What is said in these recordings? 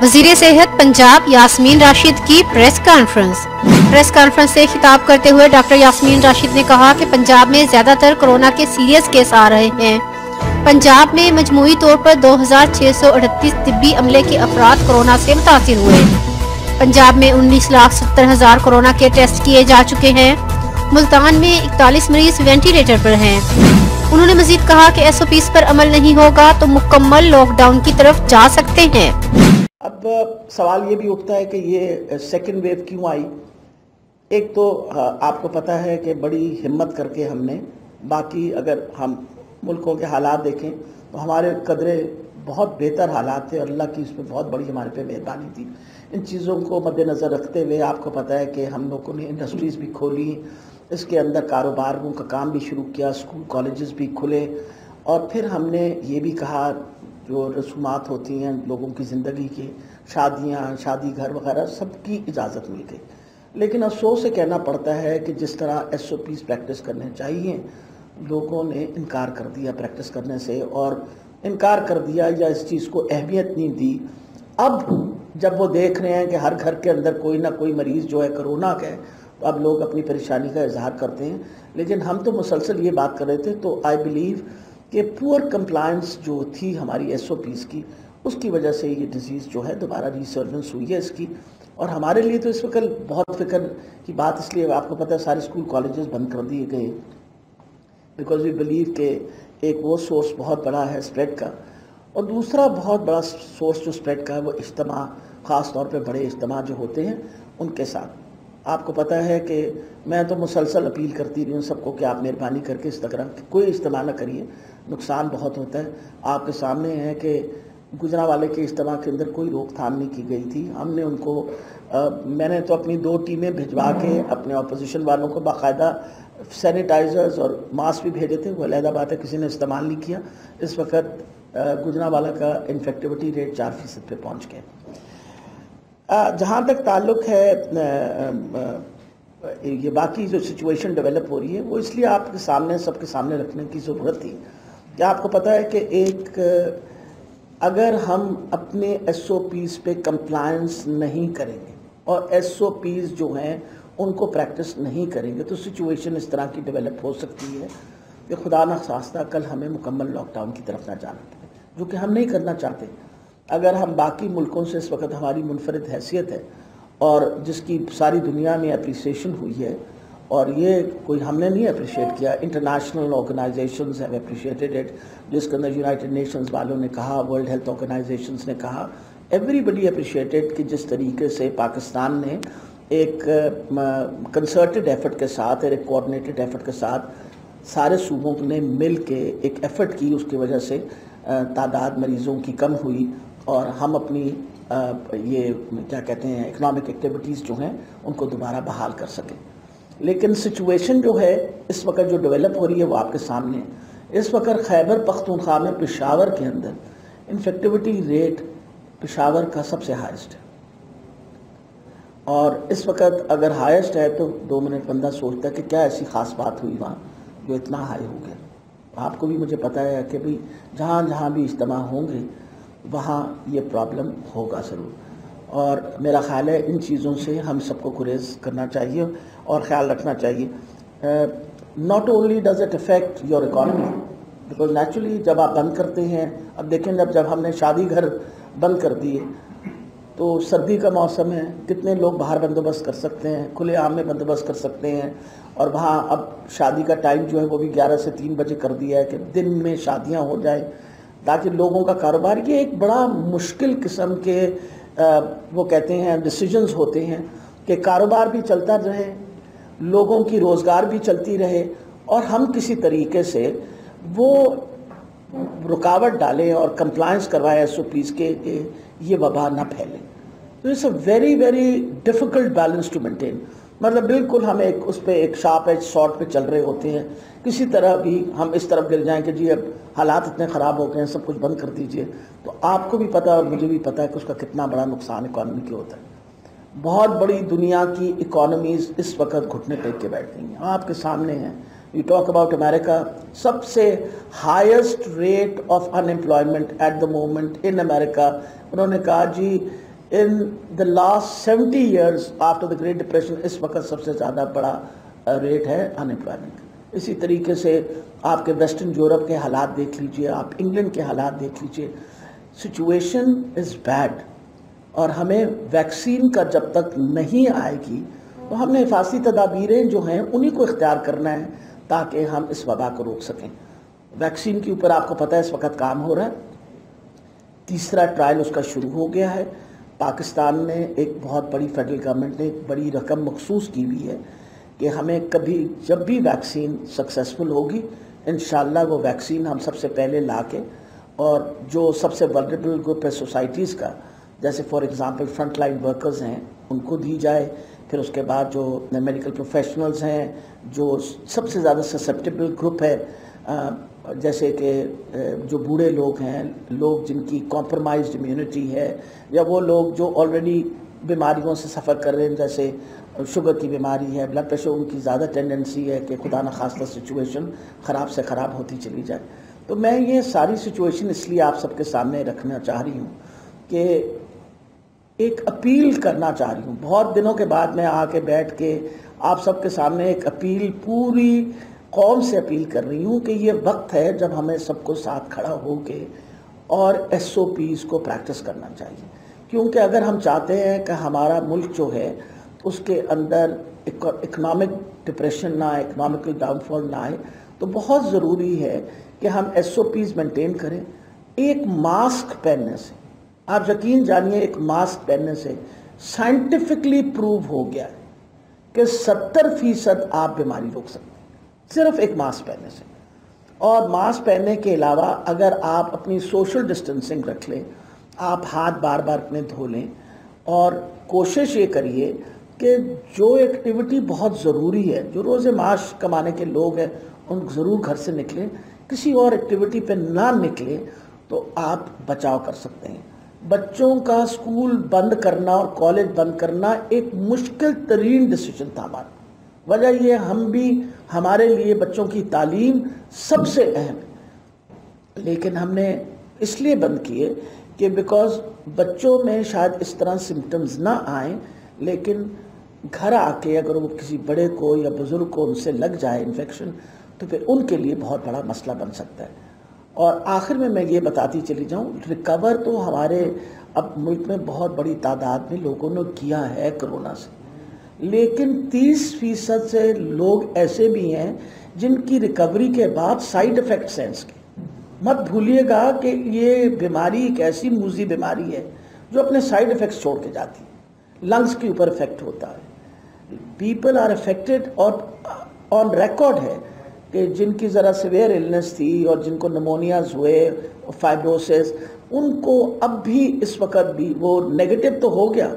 وزیر صحت پنجاب یاسمین راشد کی پریس کانفرنس سے خطاب کرتے ہوئے ڈاکٹر یاسمین راشد نے کہا کہ پنجاب میں زیادہ تر کورونا کے سیریس کیس آ رہے ہیں۔ پنجاب میں مجموعی طور پر 2638 طبی عملے کے افراد کورونا سے متاثر ہوئے۔ پنجاب میں 19,70,000 کورونا کے ٹیسٹ کیے جا چکے ہیں۔ ملتان میں 41 مریض وینٹیلیٹر پر ہیں۔ انہوں نے مزید کہا کہ ایس او پیز پر عمل نہیں ہوگا تو مکمل لاک ڈاؤن کی طرف جا سکتے ہیں۔ اب سوال یہ بھی اٹھتا ہے کہ یہ سیکنڈ ویو کیوں آئی؟ ایک تو آپ کو پتہ ہے کہ بڑی ہمت کر کے ہم نے باقی اگر ہم ملکوں کے حالات دیکھیں تو ہمارے قدرے بہت بہتر حالات تھے اور اللہ کی اس میں بہت بڑی ہمارے پہ مہربانی تھی۔ ان چیزوں کو مد نظر رکھتے ہوئے آپ کو پتہ ہے کہ ہم لوگوں نے انڈسٹریز بھی کھولی، اس کے اندر کاروباروں کا کام بھی شروع کیا، اسکول کالجز بھی کھلے، اور پھر ہم نے یہ بھی کہا جو رسومات ہوتی ہیں لوگوں کی زندگی کی، شادیاں، شادی گھر وغیرہ سب کی اجازت مل گئی۔ لیکن افسوس سے کہنا پڑتا ہے کہ جس طرح ایس او پیز پریکٹس کرنے چاہیے لوگوں نے انکار کر دیا پریکٹس کرنے سے، اور انکار کر دیا یا اس چیز کو اہمیت نہیں دی۔ اب جب وہ دیکھ رہے ہیں کہ ہر گھر کے اندر کوئی نہ کوئی مریض جو ہے کرونا کا ہے تو اب لوگ اپنی پریشانی کا اظہار کرتے ہیں۔ لیکن ہم تو مسلسل یہ بات کر رہے تھے، تو آئی بلیو کہ پور کمپلائنس جو تھی ہماری ایس او پیز کی، اس کی وجہ سے یہ ڈیزیز جو ہے دوبارہ ریسرجنس ہوئی ہے اس کی۔ اور ہمارے لیے تو اس وقت بہت فکر کی بات اس لیے آپ کو پتہ ہے سارے اسکول کالجز بند کر دیے گئے، بیکاز وی بلیو کہ ایک وہ سورس بہت بڑا ہے اسپریڈ کا، اور دوسرا بہت بڑا سورس جو اسپریڈ کا ہے وہ اجتماع، خاص طور پہ بڑے اجتماع جو ہوتے ہیں ان کے ساتھ۔ آپ کو پتہ ہے کہ میں تو مسلسل اپیل کرتی رہی ہوں سب کو کہ آپ مہربانی کر کے اس طرح کوئی اجتماع نہ کریے، نقصان بہت ہوتا ہے۔ آپ کے سامنے ہے کہ گجرانوالے کے اجتماع کے اندر کوئی روک تھام نہیں کی گئی تھی۔ ہم نے ان کو میں نے تو اپنی 2 ٹیمیں بھجوا کے اپنے اپوزیشن والوں کو باقاعدہ سینیٹائزرز اور ماسک بھی بھیجے تھے، وہ علیحدہ بات ہے کسی نے استعمال نہیں کیا۔ اس وقت گجرانوالہ کا انفیکٹیوٹی ریٹ 4% پہ پہنچ گیا۔ جہاں تک تعلق ہے یہ باقی جو سچویشن ڈیولپ ہو رہی ہے وہ اس لیے آپ کے سامنے سب کے سامنے رکھنے کی ضرورت تھی کہ آپ کو پتہ ہے کہ ایک اگر ہم اپنے ایس او پیز پہ کمپلائنس نہیں کریں گے اور ایس او پیز جو ہیں ان کو پریکٹس نہیں کریں گے تو سچویشن اس طرح کی ڈیولپ ہو سکتی ہے کہ خدا نخواستہ کل ہمیں مکمل لاک ڈاؤن کی طرف نہ جانا پڑے، جو کہ ہم نہیں کرنا چاہتے۔ اگر ہم باقی ملکوں سے اس وقت ہماری منفرد حیثیت ہے اور جس کی ساری دنیا میں اپریسیشن ہوئی ہے، اور یہ کوئی ہم نے نہیں اپریشیٹ کیا، international organizations have appreciated it, جس کے اندر یونائٹڈ نیشنز والوں نے کہا، ورلڈ ہیلتھ آرگنائزیشنز نے کہا، ایوری بڈی اپریشیٹڈ کہ جس طریقے سے پاکستان نے ایک کنسرٹڈ ایفرٹ کے ساتھ اور ایک کوآرڈینیٹڈ ایفرٹ کے ساتھ سارے صوبوں نے مل کے ایک ایفرٹ کی، اس کی وجہ سے تعداد مریضوں کی کم ہوئی اور ہم اپنی یہ کیا کہتے ہیں اکنامک ایکٹیویٹیز جو ہیں ان کو دوبارہ بحال کر سکیں۔ لیکن سچویشن جو ہے اس وقت جو ڈیولپ ہو رہی ہے وہ آپ کے سامنے ہے۔ اس وقت خیبر پختونخوا میں پشاور کے اندر انفیکٹیوٹی ریٹ پشاور کا سب سے ہائیسٹ ہے، اور اس وقت اگر ہائیسٹ ہے تو 2 منٹ بندہ سوچتا ہے کہ کیا ایسی خاص بات ہوئی وہاں جو اتنا ہائی ہو گیا۔ آپ کو بھی مجھے پتہ ہے کہ بھی جہاں جہاں بھی اجتماع ہوں گے وہاں یہ پرابلم ہوگا ضرور، اور میرا خیال ہے ان چیزوں سے ہم سب کو گریز کرنا چاہیے اور خیال رکھنا چاہیے۔ Not only does it affect your economy, because naturally جب آپ بند کرتے ہیں، اب دیکھیں جب ہم نے شادی گھر بند کر دیے تو سردی کا موسم ہے، کتنے لوگ باہر بندوبست کر سکتے ہیں، کھلے عام میں بندوبست کر سکتے ہیں، اور وہاں اب شادی کا ٹائم جو ہے وہ بھی 11 سے 3 بجے کر دیا ہے کہ دن میں شادیاں ہو جائیں تاکہ لوگوں کا کاروبار، یہ ایک بڑا مشکل قسم کے وہ کہتے ہیں ڈیسیجنز ہوتے ہیں کہ کاروبار بھی چلتا رہے، لوگوں کی روزگار بھی چلتی رہے، اور ہم کسی طریقے سے وہ رکاوٹ ڈالیں اور کمپلائنس کروائیں ایس او پیز کے کہ یہ وبا نہ پھیلے۔ تو it's a very very difficult balance to maintain, مطلب بالکل ہم اس پہ ایک شارپ ایج سارٹ پہ چل رہے ہوتے ہیں، کسی طرح بھی ہم اس طرف گر جائیں کہ جی اب حالات اتنے خراب ہو گئے ہیں سب کچھ بند کر دیجئے، تو آپ کو بھی پتہ اور مجھے بھی پتہ ہے کہ اس کا کتنا بڑا نقصان اکانومی کے ہوتا ہے۔ بہت بڑی دنیا کی اکانومیز اس وقت گھٹنے ٹیک کے بیٹھ گئی ہیں، آپ کے سامنے ہیں۔ یو ٹاک اباؤٹ امریکہ، سب سے highest rate of unemployment at the moment in America, انہوں نے کہا جی in the last 70 years after the great depression اس وقت سب سے زیادہ بڑا ریٹ ہے ان امپلائمنٹ۔ اسی طریقے سے آپ کے ویسٹرن یورپ کے حالات دیکھ لیجئے، آپ انگلینڈ کے حالات دیکھ لیجئے، سچویشن از بیڈ، اور ہمیں ویکسین کا جب تک نہیں آئے گی تو ہم نے حفاظتی تدابیریں جو ہیں انہی کو اختیار کرنا ہے تاکہ ہم اس وبا کو روک سکیں۔ ویکسین کے اوپر آپ کو پتہ ہے اس وقت کام ہو رہا ہے، تیسرا ٹرائل اس کا شروع ہو گیا ہے۔ پاکستان نے ایک بہت بڑی فیڈرل گورنمنٹ نے ایک بڑی رقم مخصوص کی ہوئی ہے کہ ہمیں کبھی جب بھی ویکسین سکسیسفل ہوگی انشاءاللہ وہ ویکسین ہم سب سے پہلے لا کے، اور جو سب سے ولنریبل گروپ ہے سوسائٹیز کا، جیسے for example front line workers ہیں، ان کو دی جائے، پھر اس کے بعد جو میڈیکل پروفیشنلز ہیں، جو سب سے زیادہ سسپٹیبل گروپ ہے، جیسے کہ جو بوڑھے لوگ ہیں، لوگ جن کی کمپرومائزڈ امیونٹی ہے، یا وہ لوگ جو آلریڈی بیماریوں سے سفر کر رہے ہیں، جیسے شوگر کی بیماری ہے، بلڈ پریشر، ان کی زیادہ ٹینڈنسی ہے کہ خدا نخواستہ سچویشن خراب سے خراب ہوتی چلی جائے۔ تو میں یہ ساری سچویشن اس لیے آپ سب کے سامنے رکھنا چاہ رہی ہوں کہ ایک اپیل کرنا چاہ رہی ہوں۔ بہت دنوں کے بعد میں آ کے بیٹھ کے آپ سب کے سامنے ایک اپیل پوری قوم سے اپیل کر رہی ہوں کہ یہ وقت ہے جب ہمیں سب کو ساتھ کھڑا ہو کے اور SOPs کو پریکٹس کرنا چاہیے، کیونکہ اگر ہم چاہتے ہیں کہ ہمارا ملک جو ہے اس کے اندر اکنامک ڈپریشن نہ آئے، اکنامکل ڈاؤن فال نہ آئے، تو بہت ضروری ہے کہ ہم SOPs مینٹین کریں۔ ایک ماسک پہننے سے، آپ یقین جانیے، ایک ماسک پہننے سے سائنٹیفکلی پروو ہو گیا ہے کہ 70% آپ بیماری روک سکتے ہیں صرف ایک ماسک پہننے سے۔ اور ماسک پہننے کے علاوہ اگر آپ اپنی سوشل ڈسٹنسنگ رکھ لیں، آپ ہاتھ بار بار اپنے دھو لیں، اور کوشش یہ کریے کہ جو ایکٹیویٹی بہت ضروری ہے، جو روز معاش کمانے کے لوگ ہیں ان ضرور گھر سے نکلیں، کسی اور ایکٹیویٹی پہ نہ نکلیں تو آپ بچاؤ کر سکتے ہیں۔ بچوں کا اسکول بند کرنا اور کالج بند کرنا ایک مشکل ترین ڈیسیجن تھا ہمارا، وجہ یہ ہم بھی، ہمارے لیے بچوں کی تعلیم سب سے اہم ہے، لیکن ہم نے اس لیے بند کیے کہ بیکاز بچوں میں شاید اس طرح سمٹمز نہ آئیں، لیکن گھر آ کے اگر وہ کسی بڑے کو یا بزرگ کو ان سے لگ جائے انفیکشن تو پھر ان کے لیے بہت بڑا مسئلہ بن سکتا ہے۔ اور آخر میں یہ بتاتی چلی جاؤں، ریکور تو ہمارے اب ملک میں بہت بڑی تعداد میں لوگوں نے کیا ہے کرونا سے، لیکن 30% سے لوگ ایسے بھی ہیں جن کی ریکوری کے بعد سائیڈ ایفیکٹس ہیں اس کے۔ مت بھولیے گا کہ یہ بیماری ایک ایسی موذی بیماری ہے جو اپنے سائیڈ ایفیکٹس چھوڑ کے جاتی ہے، لنگز کے اوپر افیکٹ ہوتا ہے، پیپل آر افیکٹڈ، اور آن ریکارڈ ہے کہ جن کی ذرا سیویئر النس تھی اور جن کو نمونیاز ہوئے، فائبروسس، ان کو اب بھی اس وقت بھی وہ نیگیٹو تو ہو گیا،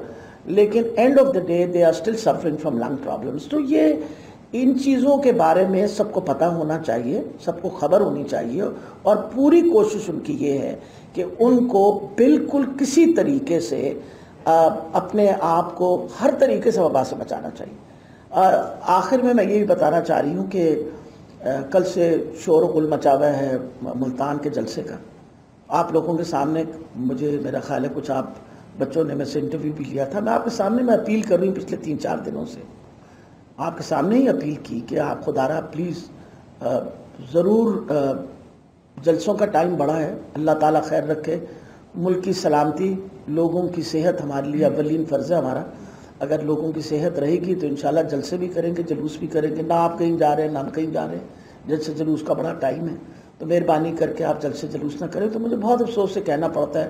لیکن end of the day they are still suffering from lung problems. تو یہ ان چیزوں کے بارے میں سب کو پتہ ہونا چاہیے، سب کو خبر ہونی چاہیے، اور پوری کوشش ان کی یہ ہے کہ ان کو بالکل کسی طریقے سے اپنے آپ کو ہر طریقے سے وبا سے بچانا چاہیے۔ آخر میں یہ بھی بتانا چاہ رہی ہوں کہ کل سے شور و غل مچا ہوا ہے ملتان کے جلسے کا۔ آپ لوگوں کے سامنے مجھے میرا خیال ہے کچھ آپ بچوں نے میں سے انٹرویو بھی لیا تھا، میں آپ کے سامنے میں اپیل کر رہی ہوں پچھلے 3-4 دنوں سے آپ کے سامنے ہی اپیل کی کہ آپ خدا را پلیز ضرور، جلسوں کا ٹائم بڑا ہے، اللہ تعالیٰ خیر رکھے، ملک کی سلامتی، لوگوں کی صحت ہمارے لیے اولین فرض ہے ہمارا۔ اگر لوگوں کی صحت رہے گی تو انشاءاللہ جلسے بھی کریں گے، جلوس بھی کریں گے، نہ آپ کہیں جا رہے ہیں نہ ہم کہیں جا رہے ہیں، جلسے جلوس کا بڑا ٹائم ہے، تو مہربانی کر کے آپ جلسے جلوس نہ کریں۔ تو مجھے بہت افسوس سے کہنا پڑتا ہے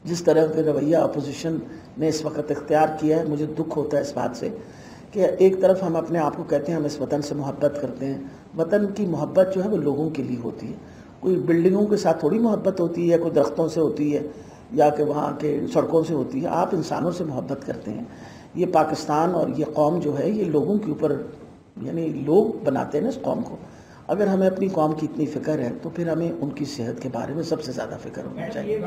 جس طرح کے رویہ اپوزیشن نے اس وقت اختیار کیا ہے، مجھے دکھ ہوتا ہے اس بات سے کہ ایک طرف ہم اپنے آپ کو کہتے ہیں ہم اس وطن سے محبت کرتے ہیں، وطن کی محبت جو ہے وہ لوگوں کے لیے ہوتی ہے، کوئی بلڈنگوں کے ساتھ تھوڑی محبت ہوتی ہے، کوئی درختوں سے ہوتی ہے یا کہ وہاں کے سڑکوں سے ہوتی ہے، آپ انسانوں سے محبت کرتے ہیں۔ یہ پاکستان اور یہ قوم جو ہے یہ لوگوں کے اوپر، یعنی لوگ بناتے ہیں نا اس قوم کو۔ اگر ہمیں اپنی قوم کی اتنی فکر ہے تو پھر ہمیں ان کی صحت کے بارے میں سب سے زیادہ فکر ہونی چاہیے۔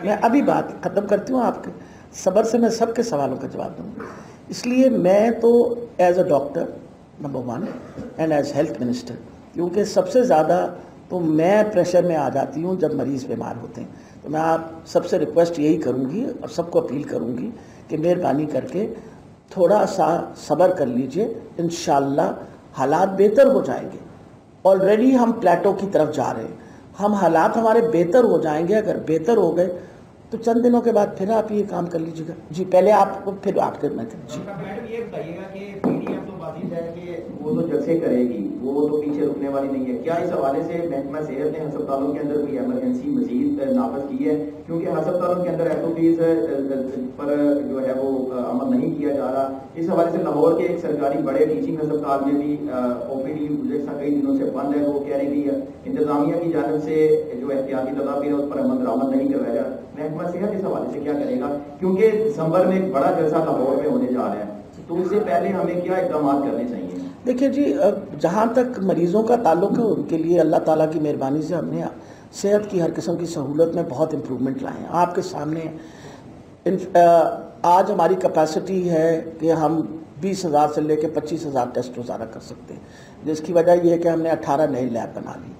میں ابھی بات ختم کرتی ہوں، آپ کے صبر سے میں سب کے سوالوں کا جواب دوں گا۔ اس لیے میں تو as a doctor number 1 and as health minister, کیونکہ سب سے زیادہ تو میں پریشر میں آ جاتی ہوں جب مریض بیمار ہوتے ہیں، تو میں آپ سب سے ریکویسٹ یہی کروں گی اور سب کو اپیل کروں گی کہ مہربانی کر کے تھوڑا سا صبر کر لیجئے، انشاءاللہ حالات بہتر ہو جائیں گے۔ آلریڈی ہم پلیٹو کی طرف جا رہے ہیں، ہم حالات ہمارے بہتر ہو جائیں گے۔ اگر بہتر ہو گئے تو چند دنوں کے بعد پھر آپ یہ کام کر لیجیے گا۔ جی پہلے آپ کو پھر آپ کرنا ہے۔ جی میڈم یہ بتائیے گا کہ پی ڈی ایم تو بات ہے کہ وہ تو جلسے کرے گی، وہ تو پیچھے رکنے والی نہیں ہے، کیا اس حوالے سے محکمہ صحت نے ہسپتالوں کے اندر کوئی ایمرجنسی مزید نافذ کی ہے؟ کیونکہ ہسپتالوں کے اندر ایس او پیز پر جو ہے وہ عمل نہیں کیا جا رہا۔ اس حوالے سے لاہور کے ایک سرکاری بڑے ٹیچنگ ہسپتال میں بھی او پی ڈی جیسا کئی دنوں سے بند ہے، وہ کہہ رہی کہ انتظامیہ کی جانب سے جو احتیاطی تدابیر ہے اس پر عمل درآمد نہیں کروایا جا رہا۔ محکمہ صحت اس حوالے سے کیا کرے گا؟ کیونکہ دسمبر میں ایک بڑا جلسہ لاہور میں ہونے جا رہا ہے، تو اس سے پہلے ہمیں کیا اقدامات کرنے چاہیے؟ دیکھیے جی، جہاں تک مریضوں کا تعلق ہے ان کے لیے اللہ تعالیٰ کی مہربانی سے ہم نے صحت کی ہر قسم کی سہولت میں بہت امپرومنٹ لائے ہیں۔ آپ کے سامنے آج ہماری کیپیسٹی ہے کہ ہم 20,000 سے لے کے 25,000 ٹیسٹ روزانہ کر سکتے ہیں، جس کی وجہ یہ ہے کہ ہم نے 18 نئے لیب بنا لی۔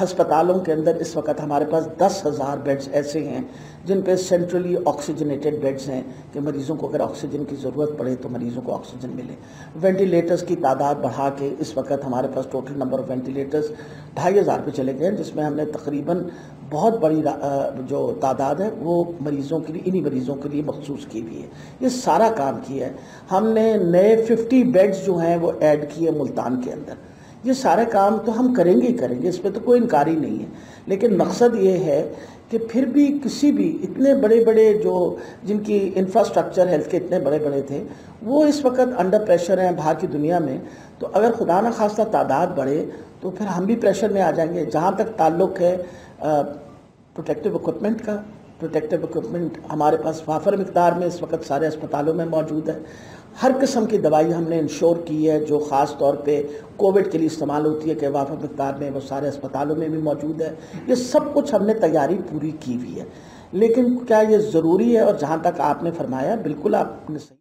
ہسپتالوں کے اندر اس وقت ہمارے پاس 10,000 بیڈز ایسے ہیں جن پہ سینٹرلی آکسیجنیٹڈ بیڈز ہیں کہ مریضوں کو اگر آکسیجن کی ضرورت پڑے تو مریضوں کو آکسیجن ملے۔ وینٹیلیٹرز کی تعداد بڑھا کے اس وقت ہمارے پاس ٹوٹل نمبر آف وینٹیلیٹرز 2,500 پہ چلے گئے ہیں، جس میں ہم نے تقریباً بہت بڑی جو تعداد ہے وہ مریضوں کے لیے، انہی مریضوں کے لیے مخصوص کی ہوئی ہے۔ یہ سارا کام کیا ہے ہم نے۔ نئے 50 بیڈز جو ہیں وہ ایڈ کیے ملتان کے اندر۔ یہ سارے کام تو ہم کریں گے ہی کریں گے، اس پہ تو کوئی انکار ہی نہیں ہے، لیکن مقصد یہ ہے کہ پھر بھی کسی بھی اتنے بڑے بڑے جو جن کی انفراسٹرکچر ہیلتھ کے اتنے بڑے بڑے تھے وہ اس وقت انڈر پریشر ہیں باہر کی دنیا میں، تو اگر خدا نہ خواستہ تعداد بڑھے تو پھر ہم بھی پریشر میں آ جائیں گے۔ جہاں تک تعلق ہے پروٹیکٹیو اکوپمنٹ کا، پروٹیکٹیو اکوپمنٹ ہمارے پاس وافر مقدار میں اس وقت سارے اسپتالوں میں موجود ہے۔ ہر قسم کی دوائی ہم نے انشور کی ہے جو خاص طور پہ کووڈ کے لیے استعمال ہوتی ہے کہ وافر مقدار میں وہ سارے اسپتالوں میں بھی موجود ہے۔ یہ سب کچھ ہم نے تیاری پوری کی ہوئی ہے، لیکن کیا یہ ضروری ہے؟ اور جہاں تک آپ نے فرمایا بالکل آپ نے صحیح